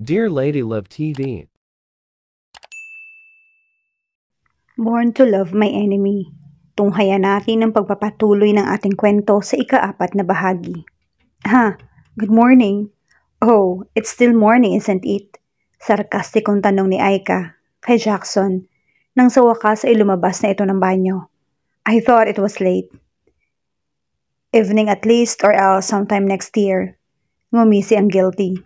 Dear Lady Love TV, Born to Love My Enemy. Tunghayan natin ang pagpapatuloy ng ating kwento sa ika-4 na bahagi. Good morning. Oh, it's still morning, isn't it? Sarkastikong tanong ni Aika kay Jackson nang sa wakas ay lumabas na ito ng banyo. I thought it was late. Evening at least or else sometime next year. Ngumisi ang guilty.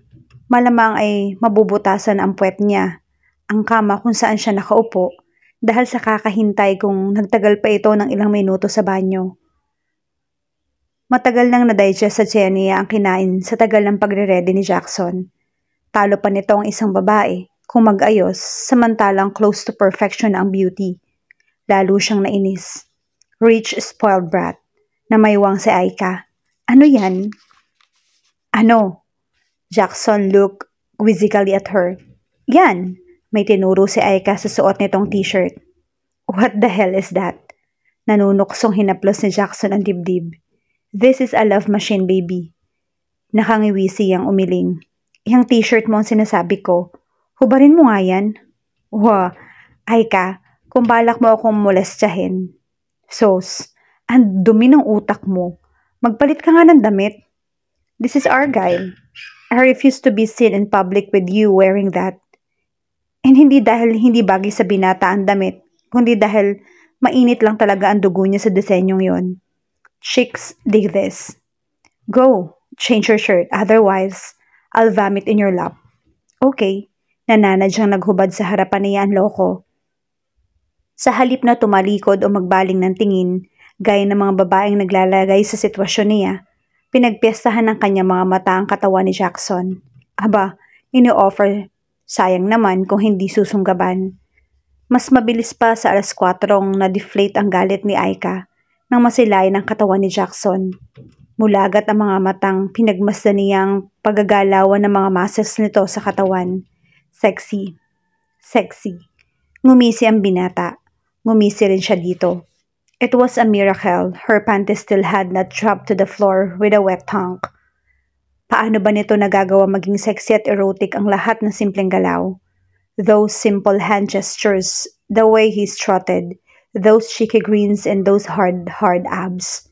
Malamang ay mabubutasan ang puwet niya, ang kama kung saan siya nakaupo, dahil sa kakahintay kung nagtagal pa ito ng ilang minuto sa banyo. Matagal nang na-digest sa tiyan niya ang kinain sa tagal ng pagre-ready ni Jackson. Talo pa nito ang isang babae kung mag-ayos samantalang close to perfection ang beauty. Lalo siyang nainis. Rich spoiled brat na maywang si Aika. Ano yan? Ano? Jackson looked quizzically at her. Yan! May tinuro si Aika sa suot nitong t-shirt. What the hell is that? Nanunuksong hinaplos ni Jackson ang dibdib. This is a love machine, baby. Nakangiwi siyang umiling. Yang t-shirt mo ang sinasabi ko. Hubarin mo nga yan. Wah, Aika, kung balak mo akong molestyahin. Sos, ang dumi ng utak mo. Magpalit ka nga ng damit. This is Argyle. I refuse to be seen in public with you wearing that. And hindi dahil hindi bagay sa binata ang damit, kundi dahil mainit lang talaga ang dugo niya sa disenyong yon. Chicks dig this. Go, change your shirt, otherwise, I'll vomit in your lap. Okay, nananadyang naghubad sa harapan niya ang loko. Sa halip na tumalikod o magbaling ng tingin, gaya ng mga babaeng naglalagay sa sitwasyon niya, pinagpiestahan ng kanyang mga mata ang katawan ni Jackson. Aba, ini-offer, sayang naman kung hindi susunggaban. Mas mabilis pa sa 4:00 na-deflate ang galit ni Aika nang masilayan ang katawan ni Jackson. Mulagat ang mga matang pinagmasdan niyang paggagalawan ng mga muscles nito sa katawan. Sexy. Sexy. Ngumisi ang binata. Ngumisi rin siya dito. It was a miracle her panties still had not dropped to the floor with a wet tongue. Paano ba nito nagagawa maging sexy at erotic ang lahat ng simpleng galaw? Those simple hand gestures, the way he strutted, those cheeky grins and those hard abs.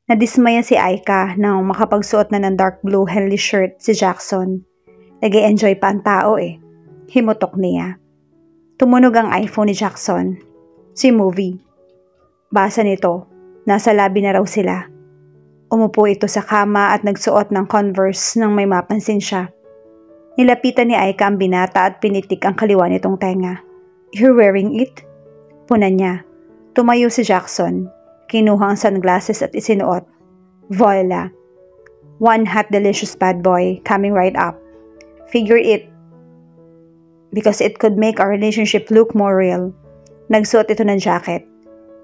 Nadismaya si Aika nang makapagsuot na ng dark blue Henley shirt si Jackson. Nag-e-enjoy pa ang tao eh. Himutok niya. Tumunog ang iPhone ni Jackson. Si Movie. Basa nito, nasa labi na raw sila. Umupo ito sa kama at nagsuot ng Converse nang may mapansin siya. Nilapitan ni Aika ang binata at pinitik ang kaliwa nitong tenga. You're wearing it? Punan niya. Tumayo si Jackson. Kinuha ang sunglasses at isinuot. Voila. One hot delicious bad boy coming right up. Figure it. Because it could make our relationship look more real. Nagsuot ito ng jacket.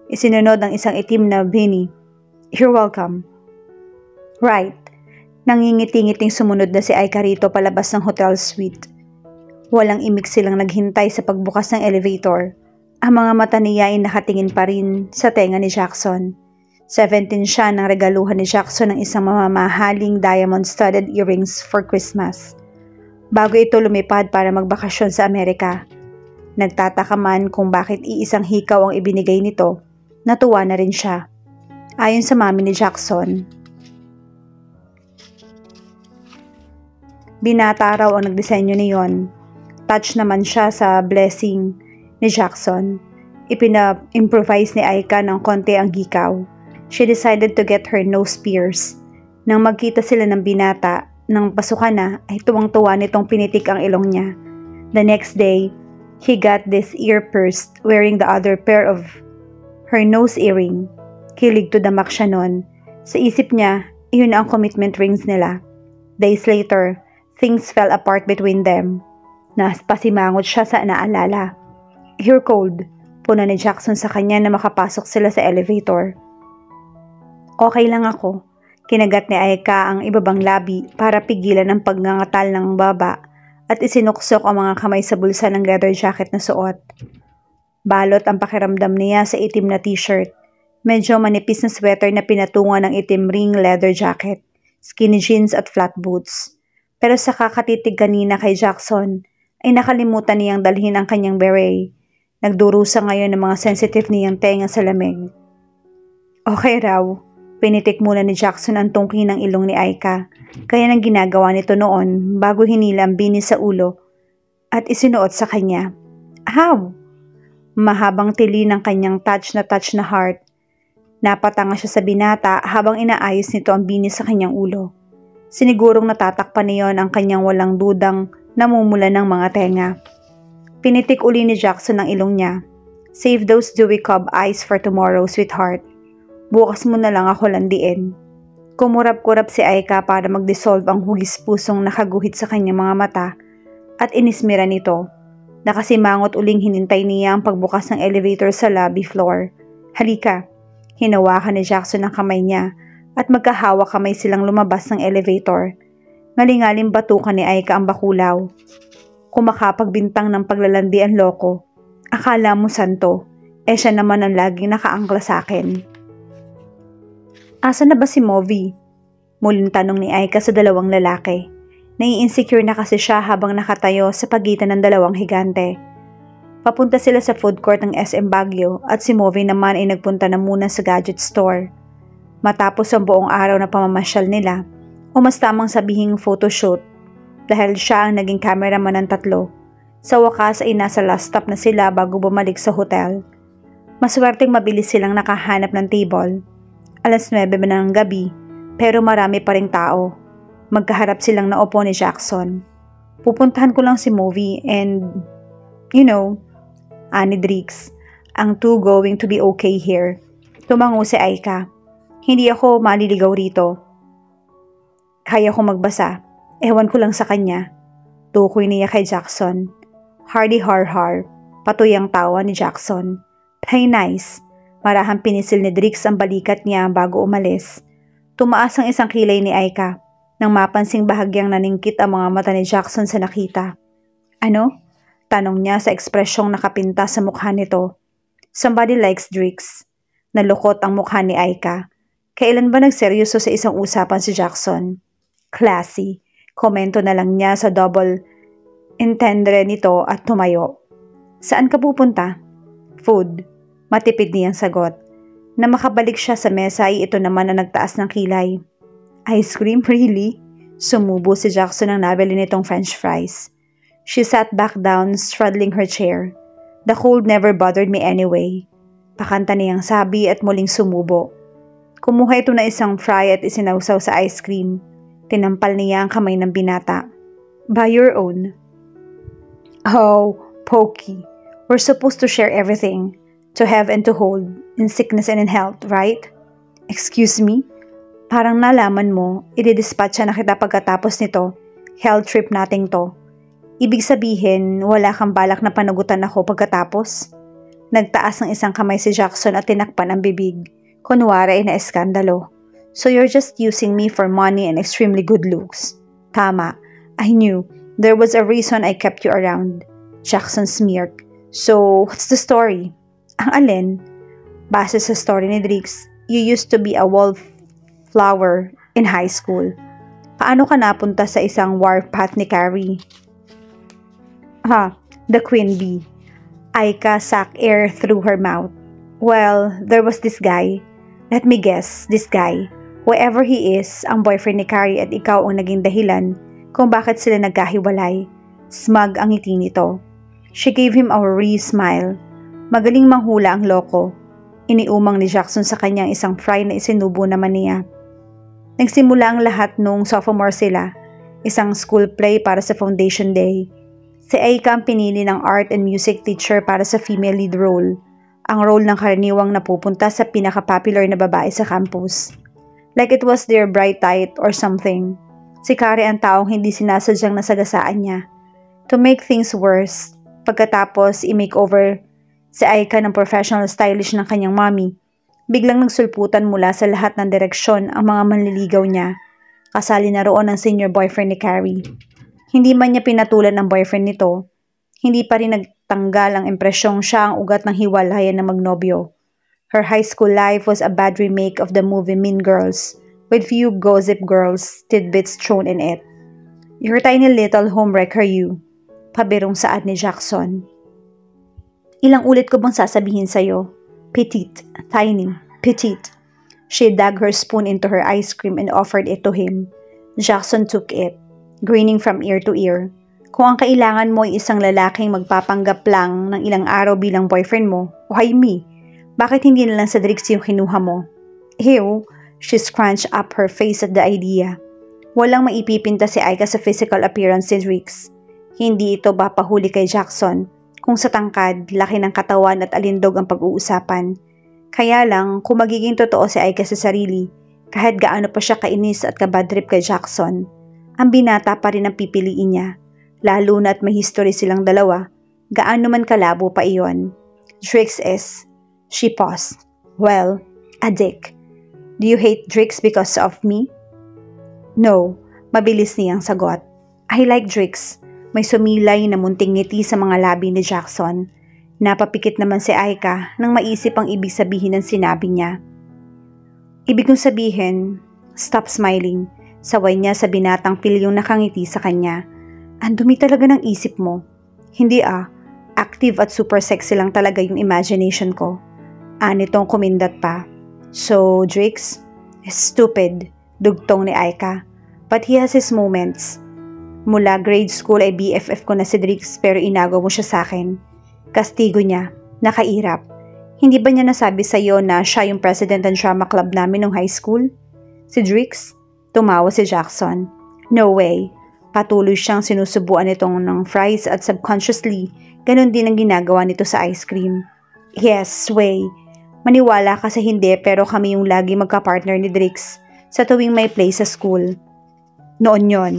Isinunod ang isang itim na beanie. You're welcome. Right. Nangingiti-ngiting sumunod na si Aika rito palabas ng hotel suite. Walang imik silang naghintay sa pagbukas ng elevator. Ang mga mata niya ay nakatingin pa rin sa tenga ni Jackson. 17 siya nang regaluhan ni Jackson ng isang mamamahaling diamond-studded earrings for Christmas. Bago ito lumipad para magbakasyon sa Amerika. Nagtataka man kung bakit iisang hikaw ang ibinigay nito. Natuwa na rin siya. Ayon sa mami ni Jackson, binata raw ang nagdisenyo niyon. Touch naman siya sa blessing ni Jackson. Ipina-improvise ni Aika ng konti ang hikaw. She decided to get her nose pierced. Nang magkita sila ng binata, nang pasukan na, ay tuwang-tuwa nitong pinitik ang ilong niya. The next day, he got this ear pierced wearing the other pair of her nose earring. Kilig to damak siya nun. Sa isip niya, iyon ang commitment rings nila. Days later, things fell apart between them. Pasimangot siya sa naalala. You're cold, puna ni Jackson sa kanya na makapasok sila sa elevator. Okay lang ako. Kinagat ni Aika ang ibabang labi para pigilan ang pagngangatal ng baba at isinuksok ang mga kamay sa bulsa ng leather jacket na suot. Balot ang pakiramdam niya sa itim na t-shirt. Medyo manipis na sweater na pinatungan ng itim ring leather jacket, skinny jeans at flat boots. Pero sa kakatitig kanina kay Jackson, ay nakalimutan niyang dalhin ang kanyang beret. Nagdurusa ngayon ng mga sensitive niyang tenga sa lamig. Okay raw, pinitik muna ni Jackson ang tungki ng ilong ni Aika, kaya nang ginagawa nito noon bago hinila ang binis sa ulo at isinuot sa kanya. How? Mahabang tili ng kanyang touch na heart. Napatanga siya sa binata habang inaayos nito ang binis sa kanyang ulo. Sinigurong natatakpan niyon ang kanyang walang dudang namumula ng mga tenga. Pinitik uli ni Jackson ang ilong niya. Save those dewy cub eyes for tomorrow, sweetheart. Bukas mo na lang ako landiin. Kumurap-kurap si Aika para mag-dissolve ang hugis pusong nakaguhit sa kanyang mga mata at inismira nito. Nakasimangot uling hinintay niya ang pagbukas ng elevator sa lobby floor. Halika. Hinawakan ni Jackson ang kamay niya at magkahawak kamay silang lumabas ng elevator. Ngalingaling batukan ni Aika ang bakulaw. Kumakapagbintang ng paglalandi ang loko. Akala mo santo, siya naman ang laging nakaangkla sa akin. Asa na ba si Movi? Muling tanong ni Aika sa dalawang lalaki. Nai-insecure na kasi siya habang nakatayo sa pagitan ng dalawang higante. Papunta sila sa food court ng SM Baguio at si Movi naman ay nagpunta na muna sa gadget store. Matapos ang buong araw na pamamasyal nila, o mas tamang sabihing photoshoot, dahil siya ang naging cameraman ng tatlo. Sa wakas ay nasa last stop na sila bago bumalik sa hotel. Maswerteng mabilis silang nakahanap ng table. 9:00 na ng gabi, pero marami pa ring tao. Magkaharap silang naupo ni Jackson. Pupuntahan ko lang si Movi and, ani Drix, ang two going to be okay here. Tumango si Aika. Hindi ako maliligaw rito. Kaya ko magbasa. Ewan ko lang sa kanya. Tukoy niya kay Jackson. Hardy har-har. Patuloy ang tawa ni Jackson. Play nice. Marahang pinisil ni Drix ang balikat niya bago umalis. Tumaas ang isang kilay ni Aika nang mapansing bahagyang naningkit ang mga mata ni Jackson sa nakita. Ano? Tanong niya sa ekspresyong nakapinta sa mukha nito. Somebody likes Drix. Nalukot ang mukha ni Aika. Kailan ba nagseryoso sa isang usapan si Jackson? Classy. Komento na lang niya sa double entendre nito at tumayo. Saan ka pupunta? Food. Matipid niyang sagot. Na makabalik siya sa mesa ay ito naman ang nagtaas ng kilay. Ice cream, really? Sumubo si Jackson ang nabili nitong french fries. She sat back down, straddling her chair. The cold never bothered me anyway. Pakanta niyang sabi at muling sumubo. Kumuha ito na isang fry at isinawsaw sa ice cream. Tinampal niya ang kamay ng binata. Buy your own. Oh, Pokey. We're supposed to share everything. To have and to hold. In sickness and in health, right? Excuse me? Parang nalaman mo, ididispatcha na kita pagkatapos nito. Health trip nating to. Ibig sabihin, wala kang balak na panagutan ako pagkatapos? Nagtaas ng isang kamay si Jackson at tinakpan ang bibig. Kunwari ay na-eskandalo. So you're just using me for money and extremely good looks. Tama. I knew. There was a reason I kept you around. Jackson smirked. So, what's the story? Ang alin? Base sa story ni Drix, you used to be a wallflower in high school. Paano ka napunta sa isang warpath ni Carrie? The queen bee. Aika sucked air through her mouth. Well, there was this guy. Let me guess, this guy. Whoever he is, ang boyfriend ni Carrie at ikaw ang naging dahilan kung bakit sila nagkahiwalay. Smug ang ngiti nito. She gave him a wry smile. Magaling manghula ang loko. Iniumang ni Jackson sa kanyang isang fry na isinubo naman niya. Nagsimula ang lahat nung sophomore sila, isang school play para sa foundation day. Si Aika ang pinili ng art and music teacher para sa female lead role, ang role ng karaniwang napupunta sa pinaka-popular na babae sa campus. Like it was their bright light or something. Si Carrie ang taong hindi sinasadyang nasagasaan niya. To make things worse, pagkatapos i-makeover si Aika ng professional stylish ng kanyang mommy, biglang nagsulputan mula sa lahat ng direksyon ang mga manliligaw niya. Kasali na roon ang senior boyfriend ni Carrie. Hindi man niya pinatulan ng boyfriend nito, hindi pa rin nagtanggal ang impresyong siya ang ugat ng hiwalayan na magnobyo. Her high school life was a bad remake of the movie Mean Girls, with few gossip girls tidbits thrown in it. Your tiny little homewrecker you. Pabirong saad ni Jackson. Ilang ulit ko bang sasabihin sa'yo? Petite, tiny, petite. She dug her spoon into her ice cream and offered it to him. Jackson took it, grinning from ear to ear. Kung ang kailangan mo ay isang lalaking magpapanggap lang ng ilang araw bilang boyfriend mo, why me? Bakit hindi na lang sa Drix yung kinuha mo? Ew, she scrunched up her face at the idea. Walang maipipinta si Aika sa physical appearance ni Drix. Hindi ito papahuli kay Jackson kung sa tangkad, laki ng katawan at alindog ang pag-uusapan. Kaya lang, kung magiging totoo si Aika sa sarili, kahit gaano pa siya kainis at kabadrip kay Jackson, ang binata pa rin ang pipiliin niya. Lalo na't may history silang dalawa, gaano man kalabo pa iyon. Drix is, she paused, well, a dick. Do you hate Drix because of me? No, mabilis niyang sagot. I like Drix. May sumilay na munting ngiti sa mga labi ni Jackson. Napapikit naman si Aika nang maisip ang ibig sabihin ng sinabi niya. Ibig kong sabihin, stop smiling. Saway niya sa binatang pilyong nakangiti sa kanya. Ang dumi talaga ng isip mo. Hindi active at super sexy lang talaga yung imagination ko. Anitong kumindat pa. So, Drix, stupid, dugtong ni Aika. But he has his moments. Mula grade school ay BFF ko na si Drix pero inagaw mo siya sa akin. Kastigo niya, nakairap. Hindi ba niya nasabi sa iyo na siya yung president ng drama club namin nung high school? Si Drix? Tumawa si Jackson. No way. Patuloy siyang sinusubuan nitong ng fries at subconsciously, ganun din ang ginagawa nito sa ice cream. Yes, way. Maniwala ka sa hindi pero kami yung lagi magka-partner ni Drix sa tuwing may play sa school. Noon yon.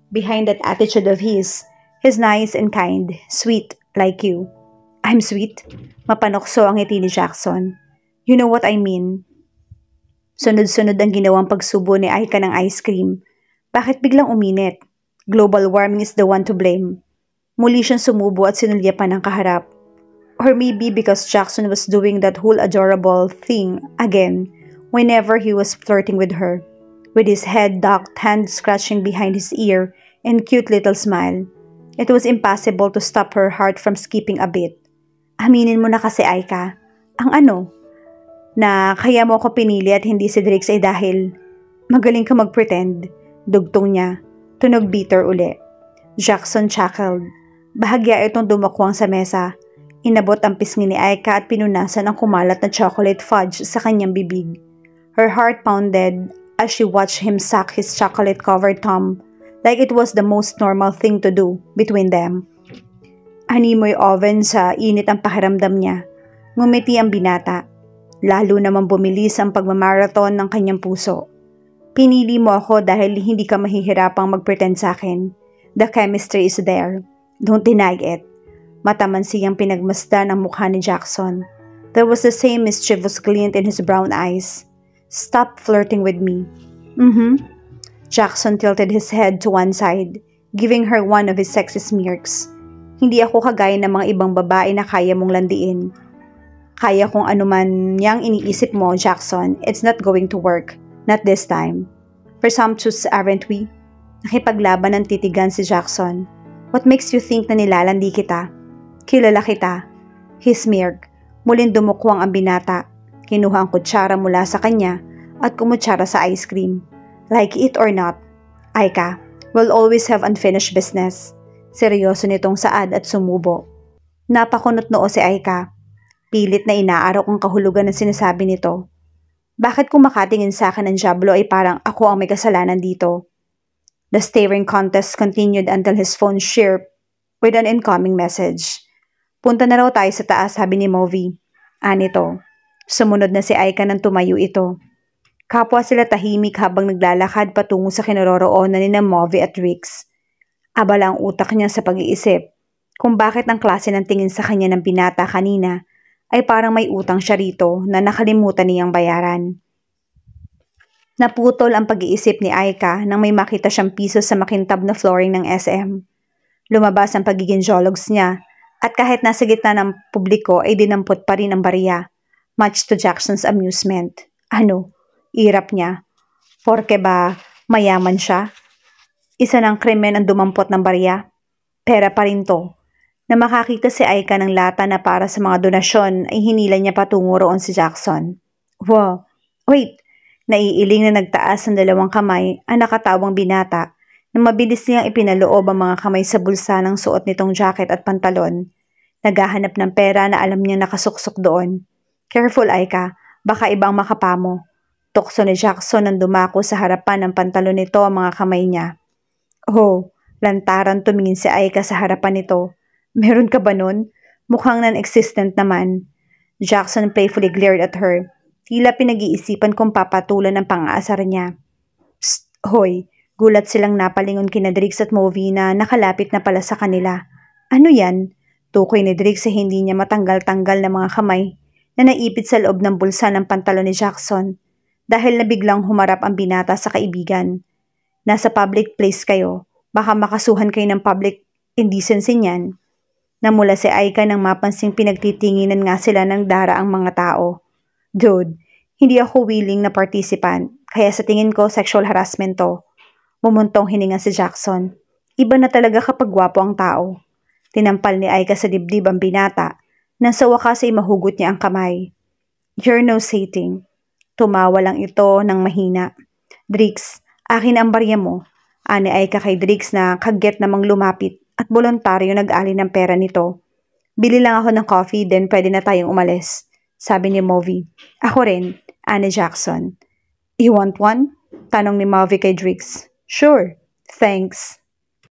Behind that attitude of his, he's nice and kind, sweet like you. I'm sweet? Mapanokso ang ngiti ni Jackson. You know what I mean? Sunod-sunod ang ginawang pagsubo ni Aika ng ice cream. Bakit biglang uminit? Global warming is the one to blame. Muli siyang sumubo at sinulyapan ng kaharap. Or maybe because Jackson was doing that whole adorable thing again whenever he was flirting with her. With his head ducked, hand scratching behind his ear, and cute little smile. It was impossible to stop her heart from skipping a bit. Aminin mo na kasi, Aika. Ang ano? Na kaya mo ako pinili at hindi si Drix ay dahil magaling ka mag-pretend. Dugtong niya. Tunog bitter uli. Jackson chuckled. Bahagya itong dumakwang sa mesa. Inabot ang pisngi ni Aika at pinunasan ang kumalat na chocolate fudge sa kanyang bibig. Her heart pounded as she watched him suck his chocolate-covered thumb like it was the most normal thing to do between them. Animoy oven sa init ang pakiramdam niya. Ngumiti ang binata. Lalo naman bumilis ang pagmamarathon ng kanyang puso. Pinili mo ako dahil hindi ka mahihirapang mag-pretend sa akin. The chemistry is there. Don't deny it. Matamansi ang pinagmasdan ang mukha ni Jackson. There was the same mischievous glint in his brown eyes. Stop flirting with me. Jackson tilted his head to one side, giving her one of his sexy smirks. Hindi ako kagaya ng mga ibang babae na kaya mong landiin. Kaya kung ano man yang iniisip mo, Jackson, it's not going to work. Not this time. Presumptuous, aren't we? Nakipaglaban ng titigan si Jackson. What makes you think na nilalandi kita? Kilala kita. He smirked. Muling dumukwang ang binata. Kinuha ang kutsara mula sa kanya at kumutsara sa ice cream. Like it or not, Aika, we'll always have unfinished business. Seryoso nitong saad at sumubo. Napakunot noo si Aika. Pilit na inaarok ang kahulugan ng sinasabi nito. Bakit kung makatingin sa akin ng Diablo ay parang ako ang may kasalanan dito? The staring contest continued until his phone chirped with an incoming message. Punta na raw tayo sa taas, sabi ni Movi. Anito. Sumunod na si Aika nang tumayo ito. Kapwa sila tahimik habang naglalakad patungo sa kinaroroonan ni Movi at Drix. Abala ang utak niya sa pag-iisip kung bakit ang klase ng tingin sa kanya ng binata kanina ay parang may utang siya rito na nakalimutan niyang bayaran. Naputol ang pag-iisip ni Aika nang may makita siyang piso sa makintab na flooring ng SM. Lumabas ang pagiging jologs niya at kahit nasa gitna ng publiko ay dinampot pa rin ang bariya. Much to Jackson's amusement. Ano? Irap niya. Porke ba mayaman siya? Isa ng krimen ang dumampot ng barya. Pera pa rin to. Na makakita si Aika ng lata na para sa mga donasyon ay hinila niya patungo roon si Jackson. Wow, wait! Naiiling na nagtaas ng 2 kamay ang nakatawang binata na mabilis niyang ipinaloob ang mga kamay sa bulsa ng suot nitong jacket at pantalon. Naghahanap ng pera na alam niyang nakasuksok doon. Careful, Aika, baka ibang makapamo. Tukso ni Jackson nang dumako sa harapan ng pantalon nito ang mga kamay niya. Oh, lantaran tumingin si Aika sa harapan nito. Meron ka ba nun? Mukhang non-existent naman. Jackson playfully glared at her. Tila pinag-iisipan kung papatulan ang pang-aasar niya. Psst, hoy! Gulat silang napalingon kina Drix at Movie na nakalapit na pala sa kanila. Ano yan? Tukoy ni Drix sa hindi niya matanggal-tanggal na mga kamay na naipit sa loob ng bulsa ng pantalon ni Jackson dahil nabiglang humarap ang binata sa kaibigan. Nasa public place kayo. Baka makasuhan kayo ng public indecency niyan. Namula si Aika nang mapansing pinagtitinginan nga sila ng daraang mga tao. Dude, hindi ako willing na participant, kaya sa tingin ko sexual harassment to. Mumuntong hininga si Jackson. Iba na talaga kapag gwapo ang tao. Tinampal ni Aika sa dibdib ang binata, nang sa wakas ay mahugot niya ang kamay. You're no sating. Tumawa lang ito ng mahina. Drix, akin ang barya mo. Ani Aika kay Drix na kagyat namang lumapit at voluntaryo nag-ali ng pera nito. Bili lang ako ng coffee, then pwede na tayong umalis. Sabi ni Movie. Ako rin, ani Jackson. You want one? Tanong ni Movie kay Drix. Sure, thanks.